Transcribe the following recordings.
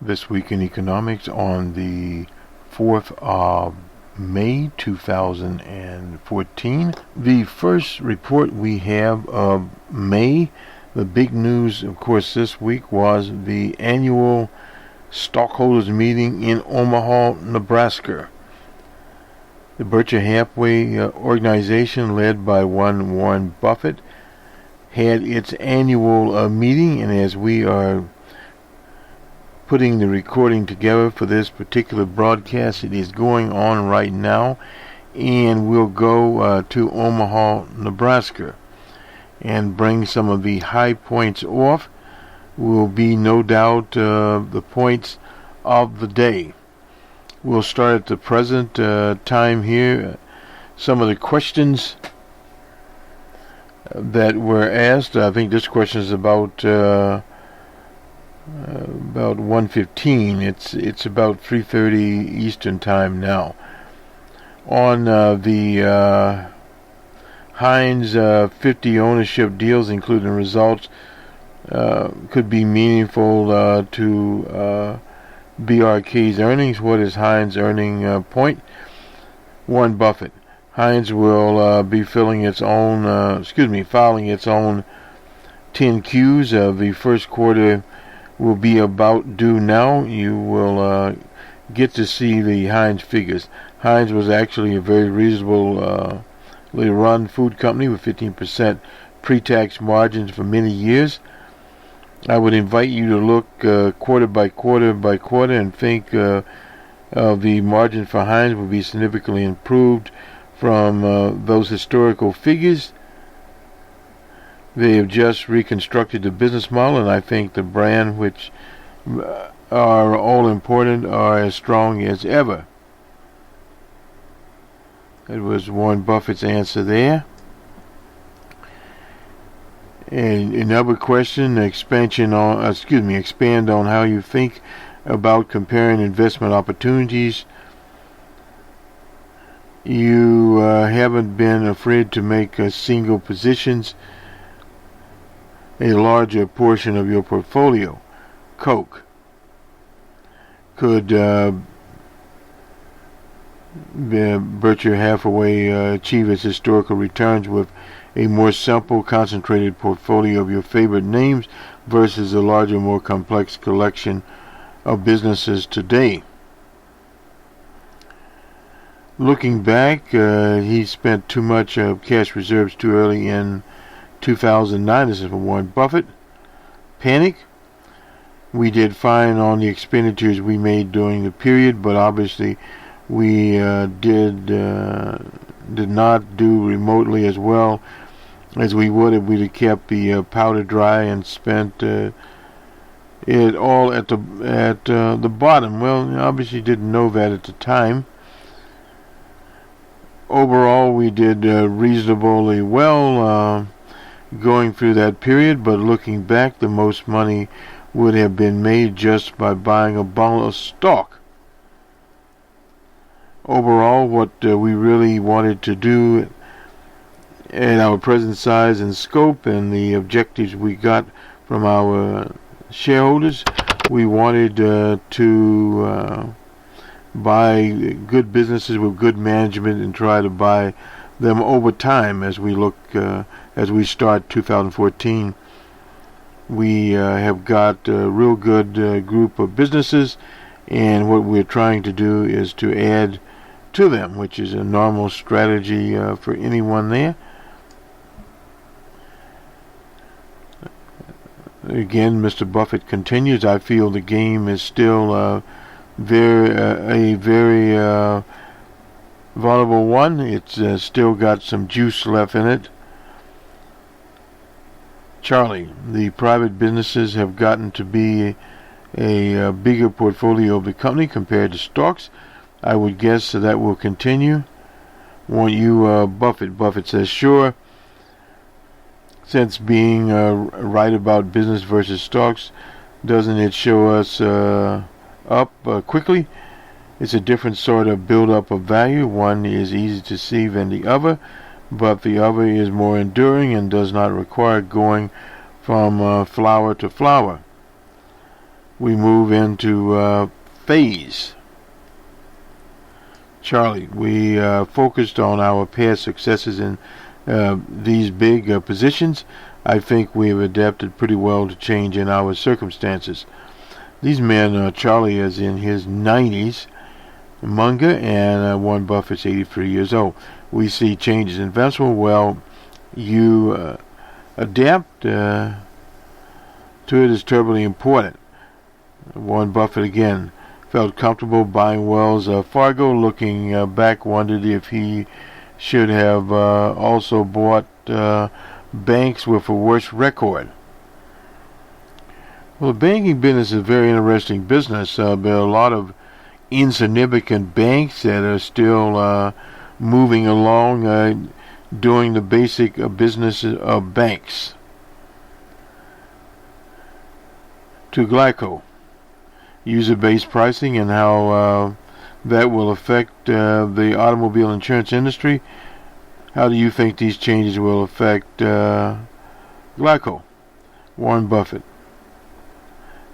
This Week in Economics on the 4th of May 2014. The first report we have of May, the big news, of course, this week was the annual stockholders meeting in Omaha, Nebraska. The Berkshire-Hathaway organization, led by one Warren Buffett, had its annual meeting, and as we are putting the recording together for this particular broadcast, it is going on right now, and we'll go to Omaha, Nebraska, and bring some of the high points off. Will be no doubt the points of the day. We'll start at the present time here. Some of the questions that were asked. I think this question is about 1:15. It's about 3:30 Eastern time now. On the Heinz 50 ownership deals, including results, could be meaningful to BRK's earnings. What is Heinz earning point? Warren Buffett. Heinz will be filing its own 10Qs. The first quarter will be about due now. You will get to see the Heinz figures. Heinz was actually a very reasonably run food company with 15% pre-tax margins for many years. I would invite you to look quarter by quarter and think of the margin for Heinz will be significantly improved from those historical figures. They have just reconstructed the business model, and I think the brand, which are all important, are as strong as ever. It was Warren Buffett's answer there. And another question, expand on how you think about comparing investment opportunities. You haven't been afraid to make single positions a larger portion of your portfolio. Coke. Could Berkshire-Hathaway achieve its historical returns with a more simple, concentrated portfolio of your favorite names versus a larger, more complex collection of businesses today? Looking back, he spent too much of cash reserves too early in 2009. This is from Warren Buffett. Panic. We did fine on the expenditures we made during the period, but obviously we did not do remotely as well as we would if we'd have kept the powder dry and spent it all at the bottom. Well, obviously didn't know that at the time. Overall, we did reasonably well going through that period, but looking back, the most money would have been made just by buying a bundle of stock. Overall, what we really wanted to do at our present size and scope and the objectives we got from our shareholders, we wanted to buy good businesses with good management and try to buy them over time as we start 2014. We have got a real good group of businesses, and what we're trying to do is to add to them, which is a normal strategy for anyone there. Again, Mr. Buffett continues, I feel the game is still a very vulnerable one. It's still got some juice left in it. Charlie, the private businesses have gotten to be a bigger portfolio of the company compared to stocks. I would guess that will continue. Want you, Buffett? Buffett says, sure. Since being right about business versus stocks, doesn't it show us up quickly? It's a different sort of build-up of value. One is easy to see than the other, but the other is more enduring and does not require going from flower to flower. we move into phase. Charlie, we focused on our past successes in these big positions. I think we have adapted pretty well to change in our circumstances. These men, Charlie is in his 90s, Munger, and Warren Buffett's 83 years old. We see changes in investment. Well, you adapt to it is terribly important. Warren Buffett again felt comfortable buying Wells Fargo. Looking back, wondered if he should have also bought banks with a worse record. Well, the banking business is a very interesting business. There are a lot of insignificant banks that are still moving along, doing the basic business of banks. To Glyco, user-based pricing and how that will affect the automobile insurance industry. How do you think these changes will affect Glyco? Warren Buffett.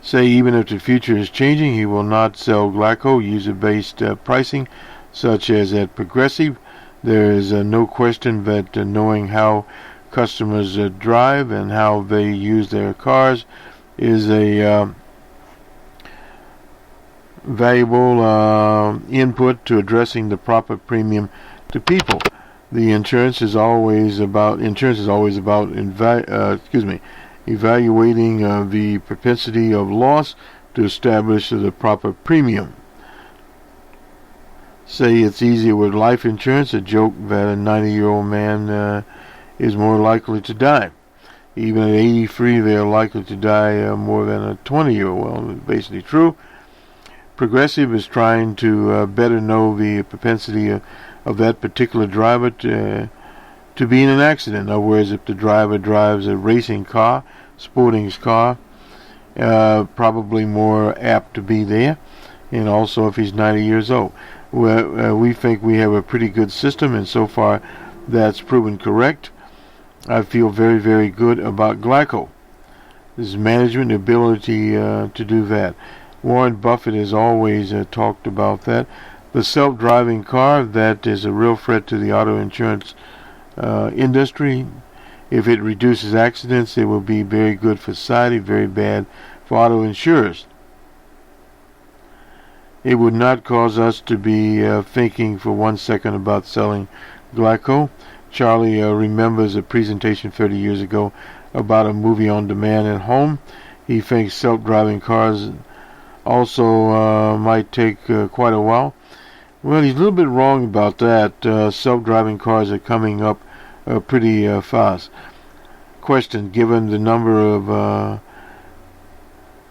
Say even if the future is changing, he will not sell Glyco user-based pricing, such as at Progressive. There is no question that knowing how customers drive and how they use their cars is a valuable input to addressing the proper premium to people. The insurance is always about evaluating the propensity of loss to establish the proper premium. Say it's easier with life insurance, a joke that a 90-year-old man is more likely to die. Even at 83, they are likely to die more than a 20-year-old. Well, it's basically true. Progressive is trying to better know the propensity of that particular driver to be in an accident. In other words, if the driver drives a racing car, sporting car, probably more apt to be there. And also if he's 90 years old. We think we have a pretty good system, and so far that's proven correct. I feel very, very good about Glyco. This is management, the ability to do that. Warren Buffett has always talked about that. The self-driving car, that is a real threat to the auto insurance industry. If it reduces accidents, it will be very good for society, very bad for auto insurers. It would not cause us to be thinking for 1 second about selling Glyco. Charlie remembers a presentation 30 years ago about a movie on demand at home. He thinks self-driving cars also might take quite a while. Well, he's a little bit wrong about that. Self-driving cars are coming up pretty fast. Question, given the number of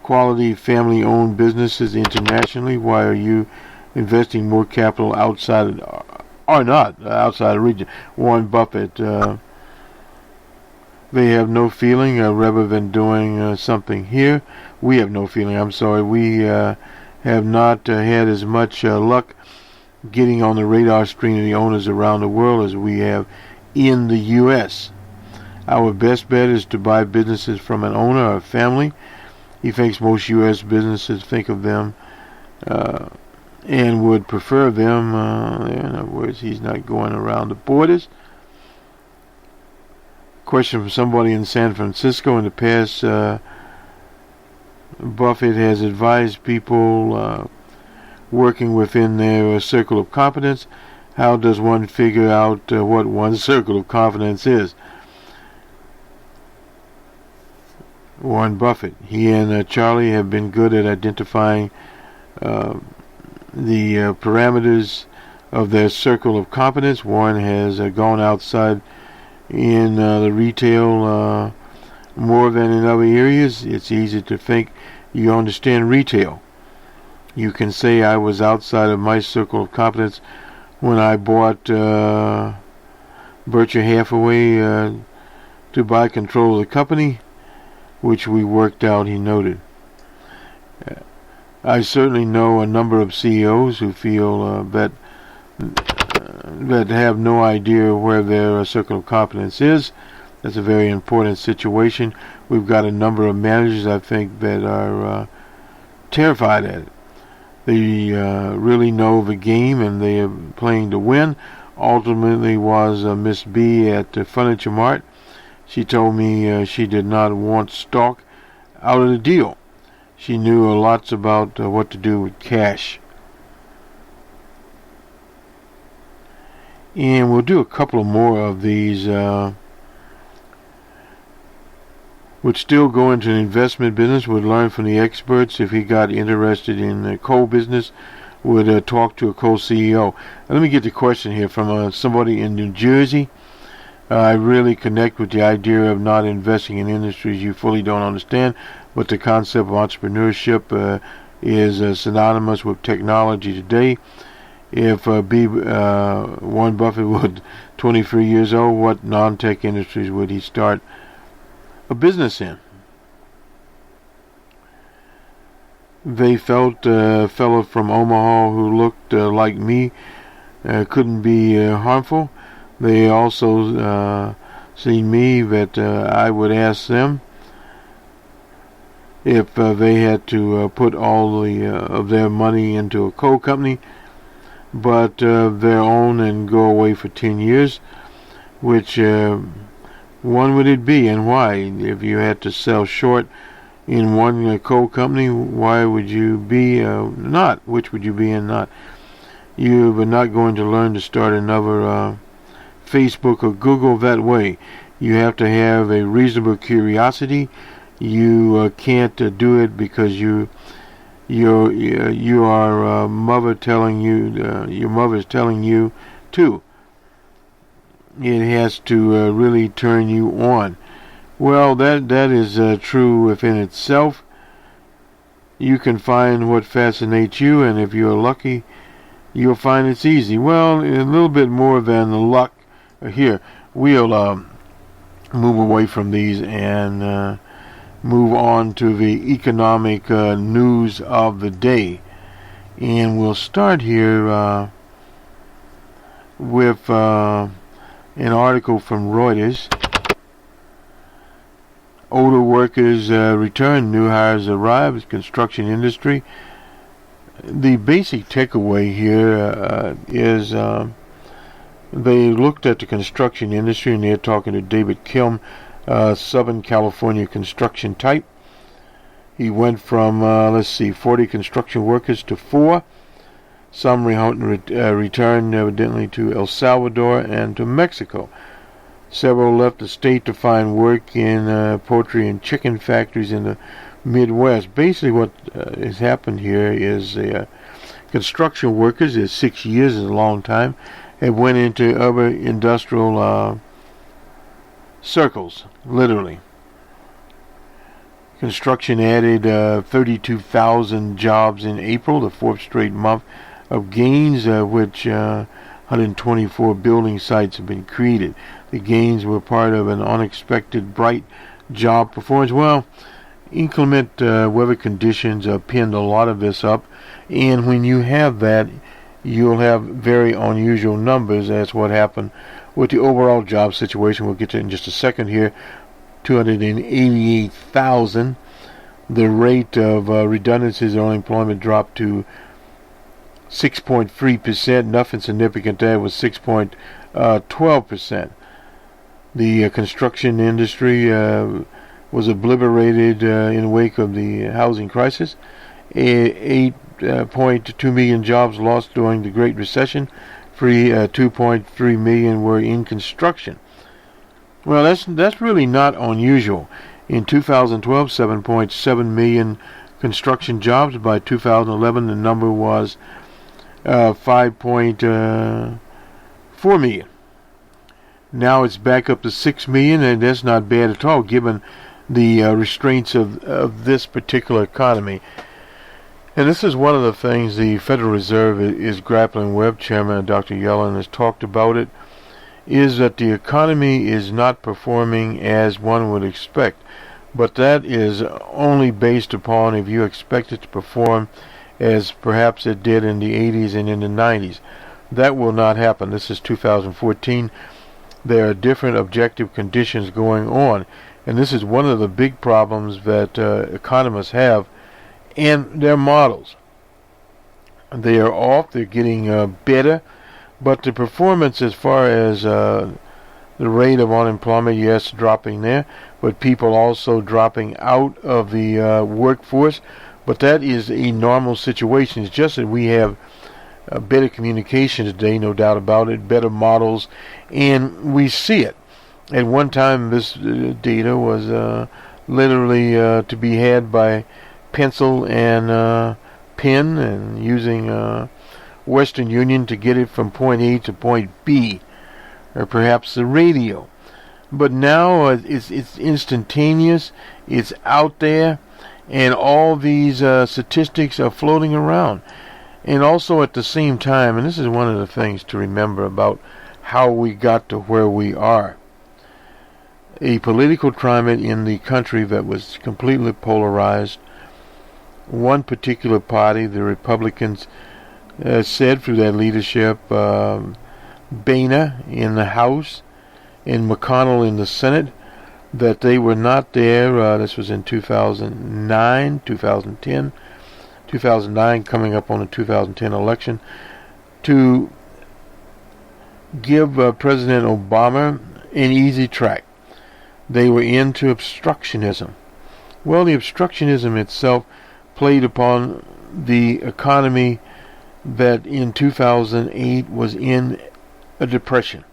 quality family-owned businesses internationally, why are you investing more capital outside outside the region? Warren Buffett, they have no feeling rather than doing something here. We have no feeling, I'm sorry. We have not had as much luck getting on the radar screen of the owners around the world as we have in the U.S. Our best bet is to buy businesses from an owner or a family. He thinks most U.S. businesses think of them and would prefer them. In other words, he's not going around the borders. Question from somebody in San Francisco. In the past, Buffett has advised people working within their circle of competence. How does one figure out what one's circle of confidence is? Warren Buffett. He and Charlie have been good at identifying the parameters of their circle of competence. Warren has gone outside in the retail more than in other areas. It's easy to think you understand retail. You can say I was outside of my circle of competence when I bought Berkshire-Hathaway to buy control of the company, which we worked out, he noted. I certainly know a number of CEOs who feel that have no idea where their circle of competence is. That's a very important situation. We've got a number of managers, I think, that are terrified at it. They really know the game and they are playing to win. Ultimately was Miss B at the Furniture Mart. She told me she did not want stock out of the deal. She knew lots about what to do with cash. And we'll do a couple of more of these. Would still go into an investment business, would learn from the experts. If he got interested in the coal business, would talk to a coal CEO. Let me get the question here from somebody in New Jersey. I really connect with the idea of not investing in industries you fully don't understand, but the concept of entrepreneurship is synonymous with technology today. If Warren Buffett was 23 years old, what non-tech industries would he start a business in? They felt a fellow from Omaha who looked like me couldn't be harmful. They also seen me that I would ask them if they had to put all of their money into a coal company, but their own, and go away for 10 years. Which one would it be, and why? If you had to sell short in one coal company, why would you be not? Which would you be in not? You were not going to learn to start another Facebook or Google that way. You have to have a reasonable curiosity. You can't do it because you are mother telling you, your mother is telling you to. It has to really turn you on. Well, that is true within itself. You can find what fascinates you, and if you're lucky, you'll find it's easy. Well, a little bit more than luck here. We'll move away from these and move on to the economic news of the day. And we'll start here with an article from Reuters. Older workers return, new hires arrive, construction industry. The basic takeaway here is they looked at the construction industry, and they're talking to David Kilm, Southern California construction type. He went from 40 construction workers to 4. Some returned evidently to El Salvador and to Mexico. Several left the state to find work in poultry and chicken factories in the Midwest. Basically what has happened here is construction workers, 6 years is a long time, have went into other industrial circles, literally. Construction added 32,000 jobs in April, the fourth straight month of gains, which 124 building sites have been created. The gains were part of an unexpected bright job performance. Well, inclement weather conditions pinned a lot of this up, and when you have that, you'll have very unusual numbers. That's what happened with the overall job situation. We'll get to it in just a second here. 288,000. The rate of redundancies or unemployment dropped to 6.3%. Nothing significant there. Was 6.12%. The construction industry was obliterated in the wake of the housing crisis. 8.2 million jobs lost during the Great Recession. 2.3 million were in construction. Well, that's really not unusual. In 2012, 7.7 million construction jobs. By 2011, the number was 5.4 million. Now it's back up to 6 million, and that's not bad at all, given the restraints of this particular economy. And this is one of the things the Federal Reserve is grappling with. Chairman Dr. Yellen has talked about it, is that the economy is not performing as one would expect. But that is only based upon if you expect it to perform as perhaps it did in the 80s and in the 90s. That will not happen. This is 2014. There are different objective conditions going on. And this is one of the big problems that economists have and their models. They are off. They're getting better, but the performance as far as the rate of unemployment, yes, dropping there, but people also dropping out of the workforce. But that is a normal situation. It's just that we have better communication today, no doubt about it, better models, and we see it. At one time, this data was literally to be had by pencil and pen, and using Western Union to get it from point A to point B, or perhaps the radio. But now it's instantaneous, it's out there, and all these statistics are floating around. And also at the same time, and this is one of the things to remember about how we got to where we are, a political climate in the country that was completely polarized. One particular party, the Republicans, said through their leadership, Boehner in the House and McConnell in the Senate, that they were not there. This was in 2009, 2010, 2009, coming up on the 2010 election, to give President Obama an easy track. They were into obstructionism. Well, the obstructionism itself played upon the economy that in 2008 was in a depression.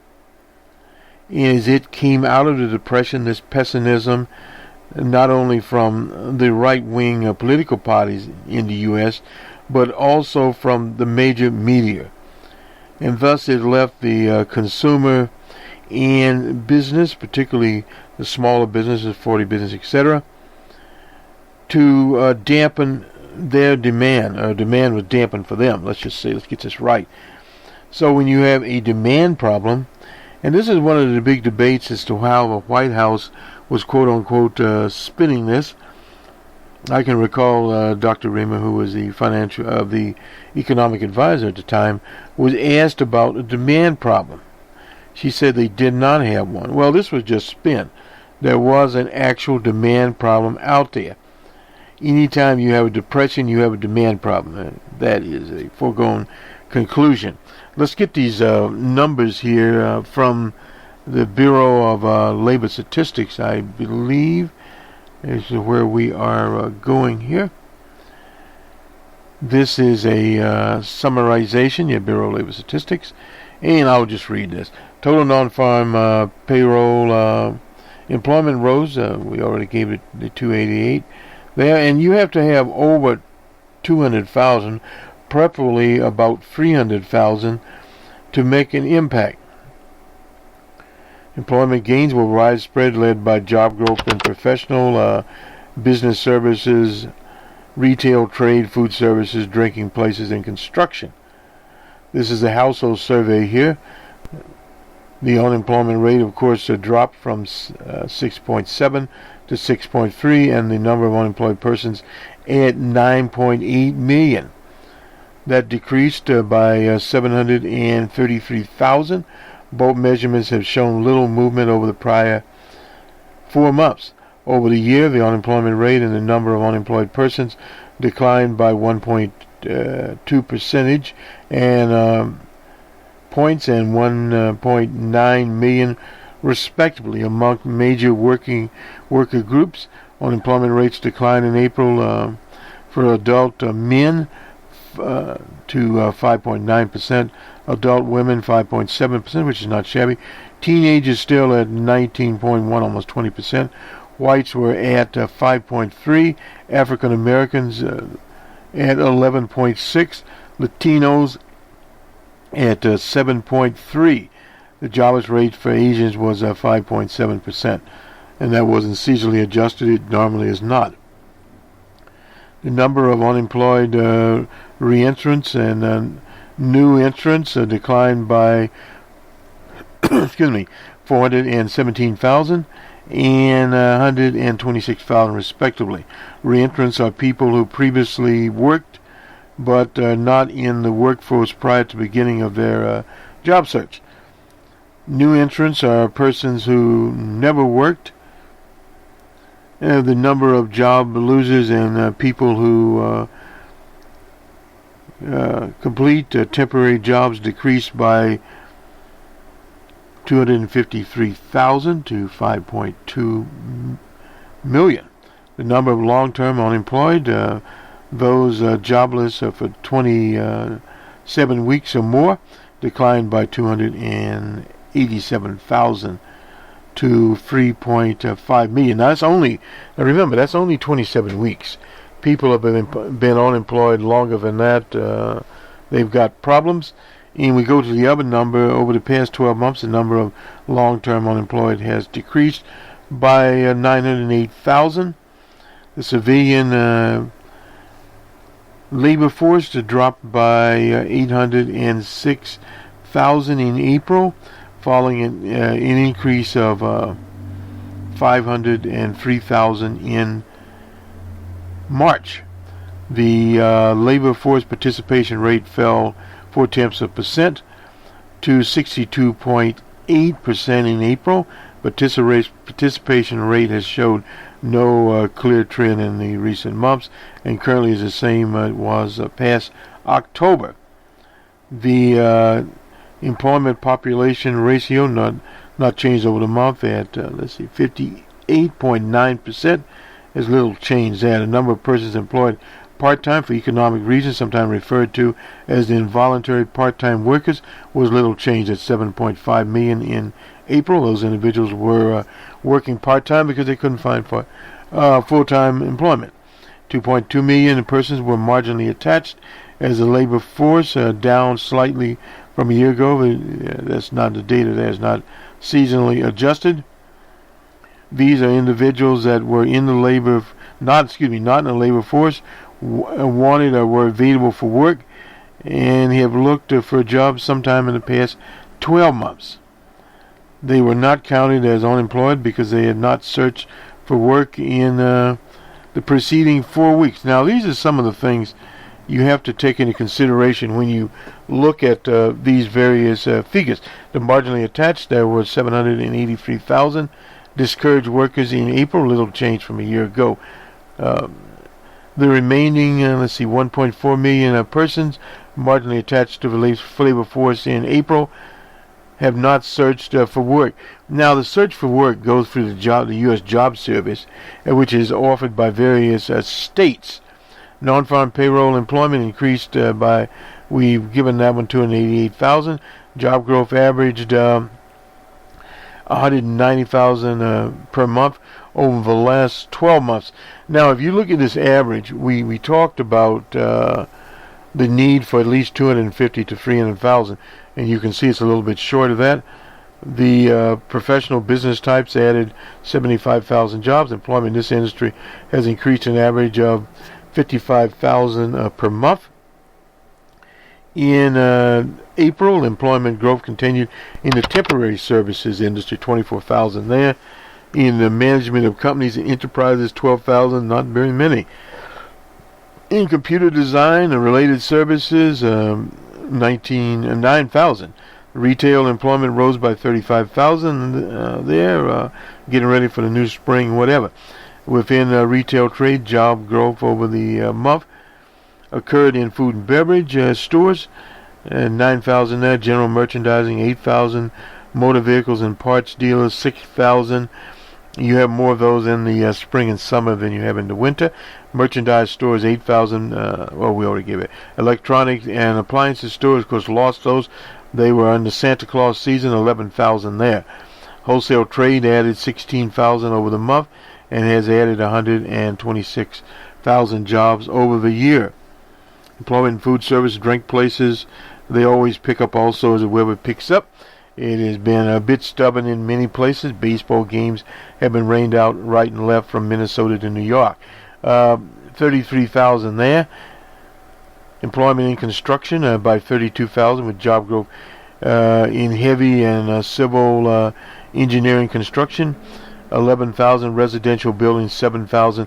As it came out of the depression, this pessimism, not only from the right-wing political parties in the U.S., but also from the major media. And thus it left the consumer and business, particularly the smaller businesses, 40 business, etc., to dampen their demand. Demand was dampened for them. Let's just say, let's get this right. So when you have a demand problem, and this is one of the big debates as to how the White House was quote-unquote spinning this. I can recall Dr. Riemer, who was the economic advisor at the time, was asked about a demand problem. She said they did not have one. Well, this was just spin. There was an actual demand problem out there. Anytime you have a depression, you have a demand problem. That is a foregone conclusion. Let's get these numbers here from the Bureau of Labor Statistics, I believe. This is where we are going here. This is a summarization, Bureau of Labor Statistics, and I'll just read this. Total non-farm payroll employment rose. We already gave it the 288 there, and you have to have over 200,000, preferably about 300,000, to make an impact. Employment gains were widespread, led by job growth in professional, business services, retail, trade, food services, drinking places, and construction. This is a household survey here. The unemployment rate, of course, dropped from 6.7 to 6.3, and the number of unemployed persons at 9.8 million. That decreased by 733,000. Both measurements have shown little movement over the prior 4 months. Over the year, the unemployment rate and the number of unemployed persons declined by 1.2 percentage and points and 1.9 million respectively among major worker groups. Unemployment rates declined in April for adult men to 5.9%, adult women 5.7%, which is not shabby. Teenagers still at 19.1, almost 20%. Whites were at 5.3, African Americans at 11.6, Latinos at 7.3. The jobless rate for Asians was 5.7%, and that wasn't seasonally adjusted. It normally is not. The number of unemployed reentrants and new entrants declined by 417,000 and 126,000 respectively. Reentrants are people who previously worked but not in the workforce prior to the beginning of their job search. New entrants are persons who never worked The number of job losers and people who complete temporary jobs decreased by 253,000 to 5.2 million. The number of long-term unemployed, those jobless for 27 weeks or more, declined by 287,000 to 3.5 million. Now remember, that's only 27 weeks. People have been unemployed longer than that. They've got problems. And we go to the other number. Over the past 12 months, the number of long-term unemployed has decreased by 908,000. The civilian labor force dropped by 806,000 in April, following an increase of 503,000 in March. The labor force participation rate fell 0.4% to 62.8% in April. Participation rate has showed no clear trend in the recent months, and currently is the same it was past October. The employment population ratio not changed over the month at 58.9%. There's little change there. The number of persons employed part-time for economic reasons, sometimes referred to as the involuntary part-time workers, was little changed at 7.5 million in April. Those individuals were working part-time because they couldn't find full-time employment. 2.2 million persons were marginally attached as a labor force, down slightly from a year ago. That's not the data there is not seasonally adjusted. These are individuals that were in the labor, not in the labor force, wanted or were available for work, and have looked for jobs sometime in the past 12 months. They were not counted as unemployed because they had not searched for work in the preceding 4 weeks. Now, these are some of the things you have to take into consideration when you look at these various figures. The marginally attached, there were 783,000 discouraged workers in April, little change from a year ago. The remaining, 1.4 million persons marginally attached to the labor force in April have not searched for work. Now, the search for work goes through the U.S. Job Service, which is offered by various states. Non-farm payroll employment increased by, we've given that one 288,000. Job growth averaged 190,000 per month over the last 12 months. Now, if you look at this average, we talked about the need for at least 250 to 300,000, and you can see it's a little bit short of that. The professional business types added 75,000 jobs. Employment in this industry has increased an average of 55,000 per month. In April, employment growth continued in the temporary services industry, 24,000 there. In the management of companies and enterprises, 12,000, not very many. In computer design and related services, 9,000. Retail employment rose by 35,000 there, getting ready for the new spring, whatever. Within retail trade, job growth over the month occurred in food and beverage stores, 9,000 there. General merchandising, 8,000. Motor vehicles and parts dealers, 6,000. You have more of those in the spring and summer than you have in the winter. Merchandise stores, 8,000. Well, we already gave it. Electronics and appliances stores, of course, lost those. They were in the Santa Claus season, 11,000 there. Wholesale trade added 16,000 over the month and has added 126,000 jobs over the year. Employment in food service, drink places, they always pick up also as the weather picks up. It has been a bit stubborn in many places. Baseball games have been rained out right and left from Minnesota to New York. 33,000 there. Employment in construction by 32,000 with job growth in heavy and civil engineering construction. 11,000 residential buildings, 7,000.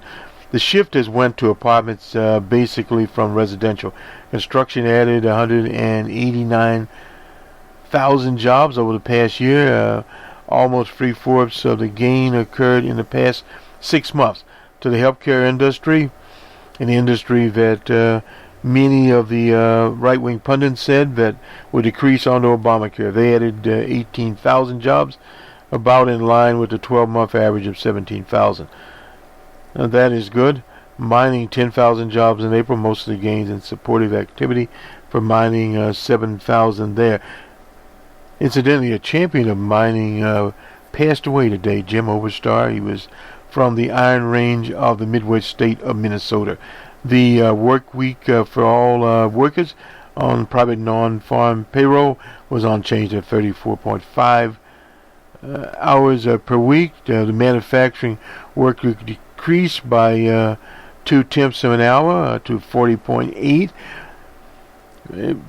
The shift has went to apartments basically from residential. Construction added 189,000 jobs over the past year. Almost 3/4 of the gain occurred in the past 6 months to the healthcare industry, an industry that many of the right-wing pundits said that would decrease under Obamacare. They added 18,000 jobs, about in line with the 12-month average of 17,000. That is good. Mining, 10,000 jobs in April, most of the gains in supportive activity for mining, 7,000 there. Incidentally, a champion of mining passed away today, Jim Oberstar. He was from the Iron Range of the Midwest state of Minnesota. The work week for all workers on private non-farm payroll was unchanged at 34.5 hours per week. The manufacturing work week decreased by 0.2 of an hour to 40.8.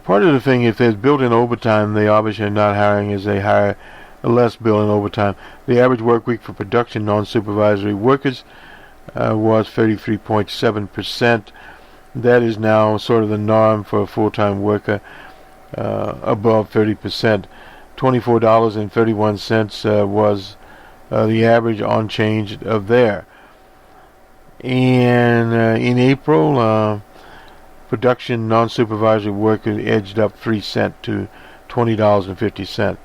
Part of the thing, if there's built-in overtime, they obviously are not hiring as they hire less built-in overtime. The average work week for production non-supervisory workers was 33.7%. That is now sort of the norm for a full-time worker, above 30%. $24.31 was the average unchanged of there. And in April, production non-supervisory workers edged up 3 cents to $20.50.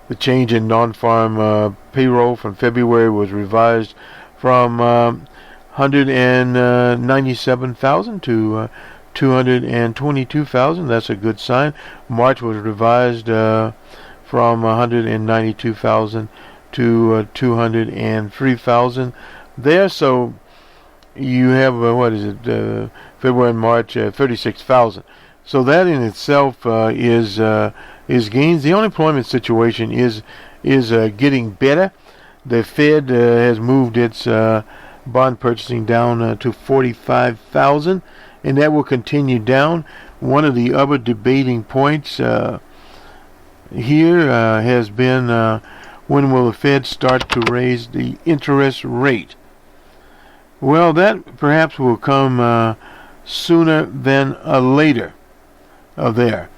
The change in non-farm payroll from February was revised from 197,000 to 222,000. That's a good sign. March was revised from 192,000 to 203,000 there. So you have February and March, 36,000. So that in itself is gains. The unemployment situation is getting better. The Fed has moved its bond purchasing down to 45,000, and that will continue down. One of the other debating points here has been when will the Fed start to raise the interest rate? Well, that perhaps will come sooner than later. There.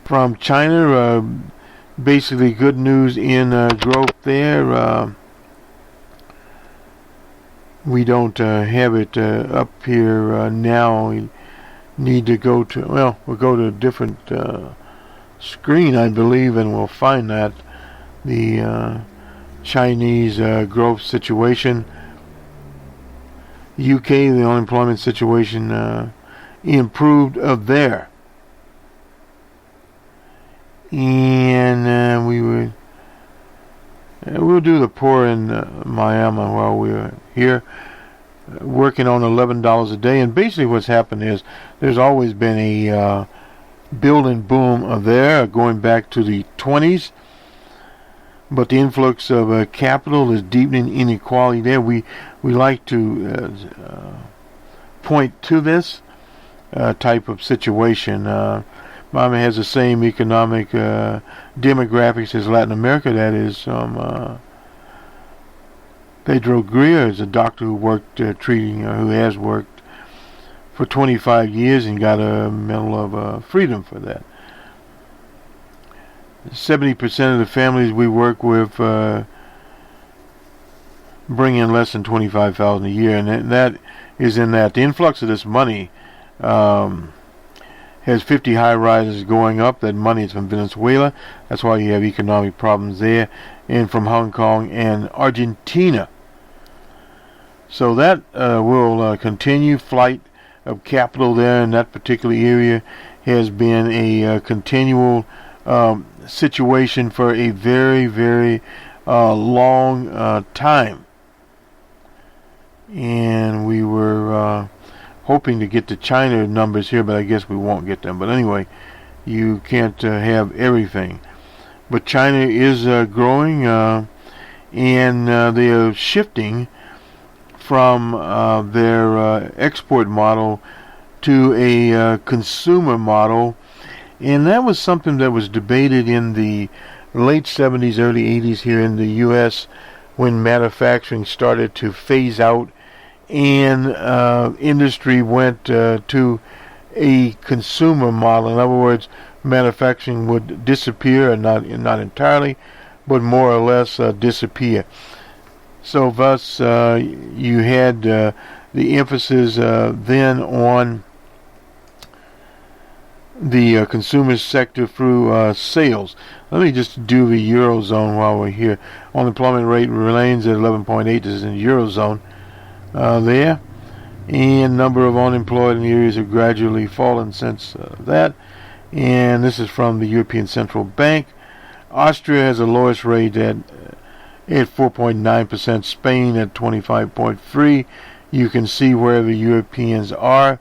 From China, basically good news in growth there. We don't have it up here now. We need to go to, we'll go to a different screen, I believe, and we'll find that. The Chinese growth situation. UK, the unemployment situation improved there. And we'll do the poor in Miami while we're here, working on $11 a day. And basically what's happened is there's always been a building boom there going back to the 20s. But the influx of capital is deepening inequality there. We like to point to this type of situation. Miami has the same economic demographics as Latin America. That is, Pedro Greer is a doctor who worked who has worked for 25 years and got a Medal of Freedom for that. 70% of the families we work with bring in less than $25,000 a year, and that is in that. The influx of this money has 50 high rises going up. That money is from Venezuela. That's why you have economic problems there, and from Hong Kong and Argentina. So that will continue. Flight of capital there in that particular area has been a continual situation for a very, very long time. And we were hoping to get the China numbers here, but I guess we won't get them. But anyway, you can't have everything. But China is growing, and they are shifting from their export model to a consumer model. And that was something that was debated in the late 70s, early 80s here in the U.S. when manufacturing started to phase out and industry went to a consumer model. In other words, manufacturing would disappear, and not entirely, but more or less disappear. So thus, you had the emphasis then on the consumer sector through sales. Let me just do the Eurozone while we're here. Unemployment rate remains at 11.8. This is in the Eurozone there. And number of unemployed in the areas have gradually fallen since that. And this is from the European Central Bank. Austria has the lowest rate at 4.9%. Spain at 25.3%. You can see where the Europeans are.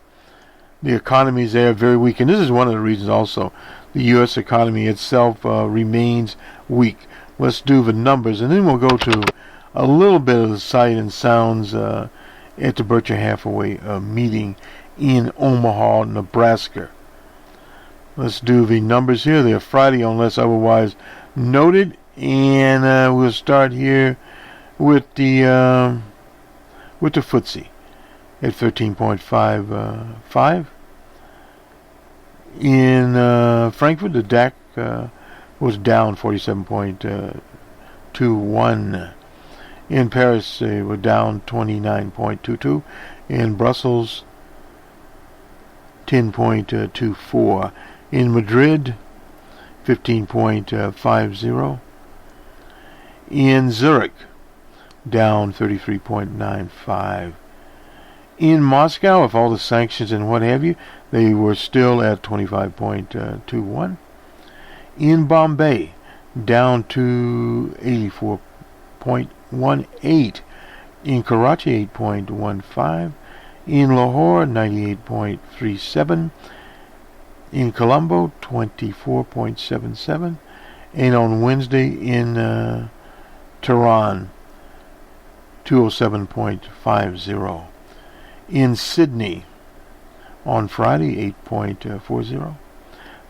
The economies there are very weak, and this is one of the reasons also the U.S. economy itself remains weak. Let's do the numbers, and then we'll go to a little bit of the sight and sounds at the Berkshire-Hathaway meeting in Omaha, Nebraska. Let's do the numbers here. They're Friday unless otherwise noted, and we'll start here with the FTSE at 13.55. In Frankfurt, the DAX was down 47.21. In Paris, they were down 29.22. In Brussels, 10.24. In Madrid, 15.50. In Zurich, down 33.95. In Moscow, with all the sanctions and what have you, they were still at 25.21. In Bombay, down to 84.18. In Karachi, 8.15. In Lahore, 98.37. In Colombo, 24.77. And on Wednesday in Tehran, 207.50. In Sydney, on Friday, 8.40.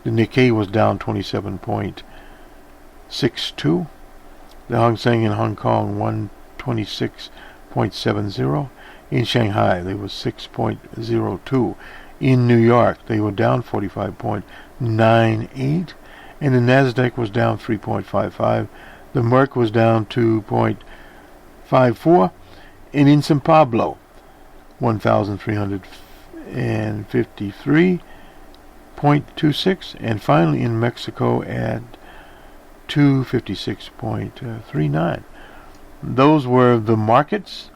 The Nikkei was down 27.62. The Hang Seng in Hong Kong, 126.70. In Shanghai, they were 6.02. In New York, they were down 45.98. And the Nasdaq was down 3.55. The Merc was down 2.54. And in San Pablo, 1,353.26, and finally in Mexico at 256.39. Those were the markets.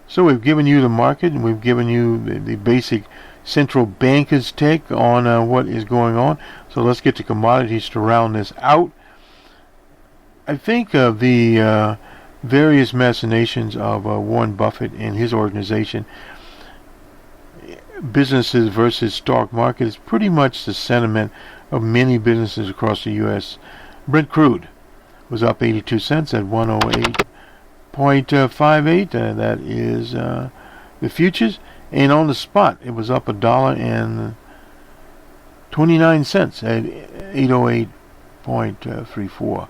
So we've given you the market, and we've given you the basic central bankers' take on what is going on. So let's get to commodities to round this out. I think of the various machinations of Warren Buffett and his organization, businesses versus stock market, is pretty much the sentiment of many businesses across the U.S. Brent crude was up 82 cents at 108.58. That is the futures. And on the spot, it was up $1.29 at 808.34.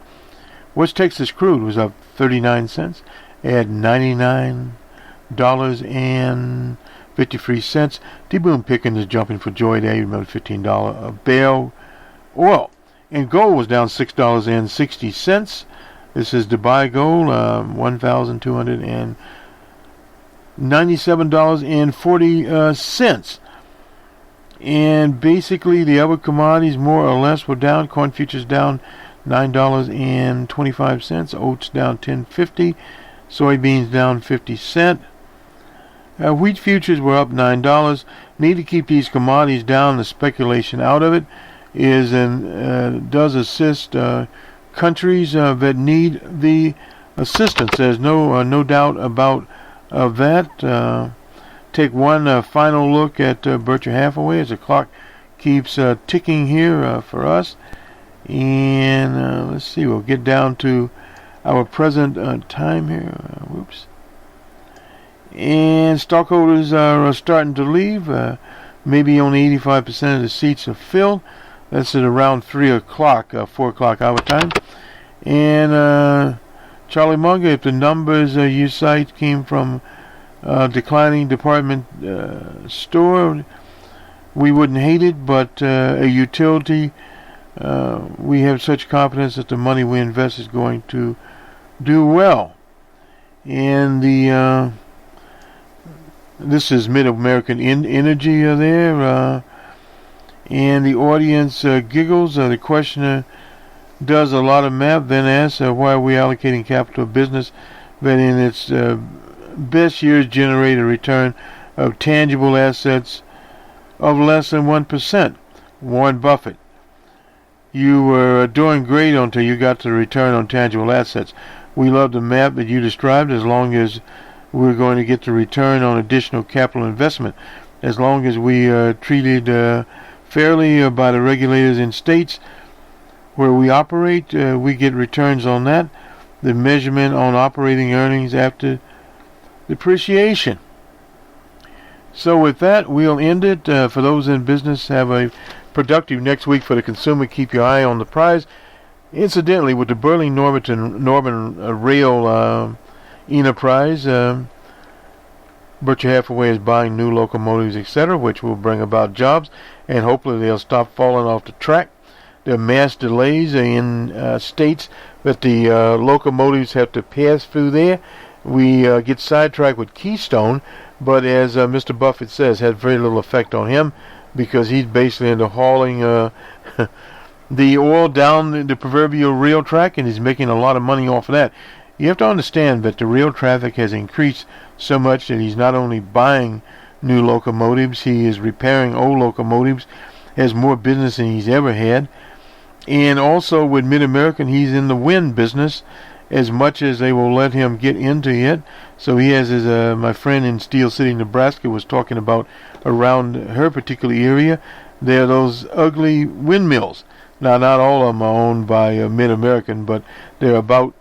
West Texas crude was up 39 cents at $99.53. T-Boone Pickens is jumping for joy today. Remember, $15 a barrel. Oil and gold was down $6.60. This is Dubai gold, $1,297.40. And basically, the other commodities more or less were down. Corn futures down $9.25. Oats down $10.50. Soybeans down 50 cents. Wheat futures were up $9. Need to keep these commodities down. The speculation out of it is and does assist countries that need the assistance. There's no doubt about that. Take one final look at Berkshire-Hathaway as the clock keeps ticking here for us. And let's see, we'll get down to our present time here. Whoops. And stockholders are starting to leave. Maybe only 85% of the seats are filled. That's at around 3 o'clock, 4 o'clock our time. And Charlie Munger, if the numbers you cite came from declining department store, we wouldn't hate it, but a utility, we have such confidence that the money we invest is going to do well. And the this is Mid-American Energy there. And the audience giggles. The questioner does a lot of math, then asks, why are we allocating capital to business that in its best years generate a return of tangible assets of less than 1%? Warren Buffett. You were doing great until you got to the return on tangible assets. We love the math that you described as long as we're going to get the return on additional capital investment. As long as we are treated fairly by the regulators in states where we operate, we get returns on that. The measurement on operating earnings after depreciation. So with that, we'll end it. For those in business, have a productive next week. For the consumer, keep your eye on the prize. Incidentally, with the Burlington-Norman Rail enterprise, Berkshire-Hathaway is buying new locomotives, etc., which will bring about jobs, and hopefully they'll stop falling off the track. There are mass delays in states that the locomotives have to pass through there. We get sidetracked with Keystone, but as Mr. Buffett says, had very little effect on him because he's basically into hauling the oil down the proverbial rail track, and he's making a lot of money off of that. You have to understand that the rail traffic has increased so much that he's not only buying new locomotives, he is repairing old locomotives, has more business than he's ever had. And also with Mid-American, he's in the wind business as much as they will let him get into it. So he has his, my friend in Steel City, Nebraska was talking about around her particular area, there are those ugly windmills. Now, not all of them are owned by Mid-American, but there are about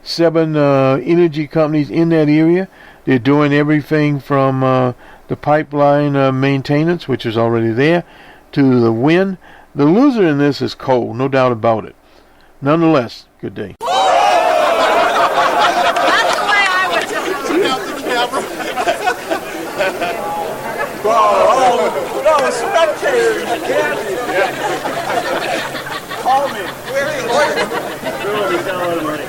7 energy companies in that area. They're doing everything from the pipeline maintenance, which is already there, to the wind. The loser in this is coal, no doubt about it. Nonetheless, good day. That's the way I would do it. Turn out the camera. Oh, no, spectators. Call me. Where are you? He's got a lot of money.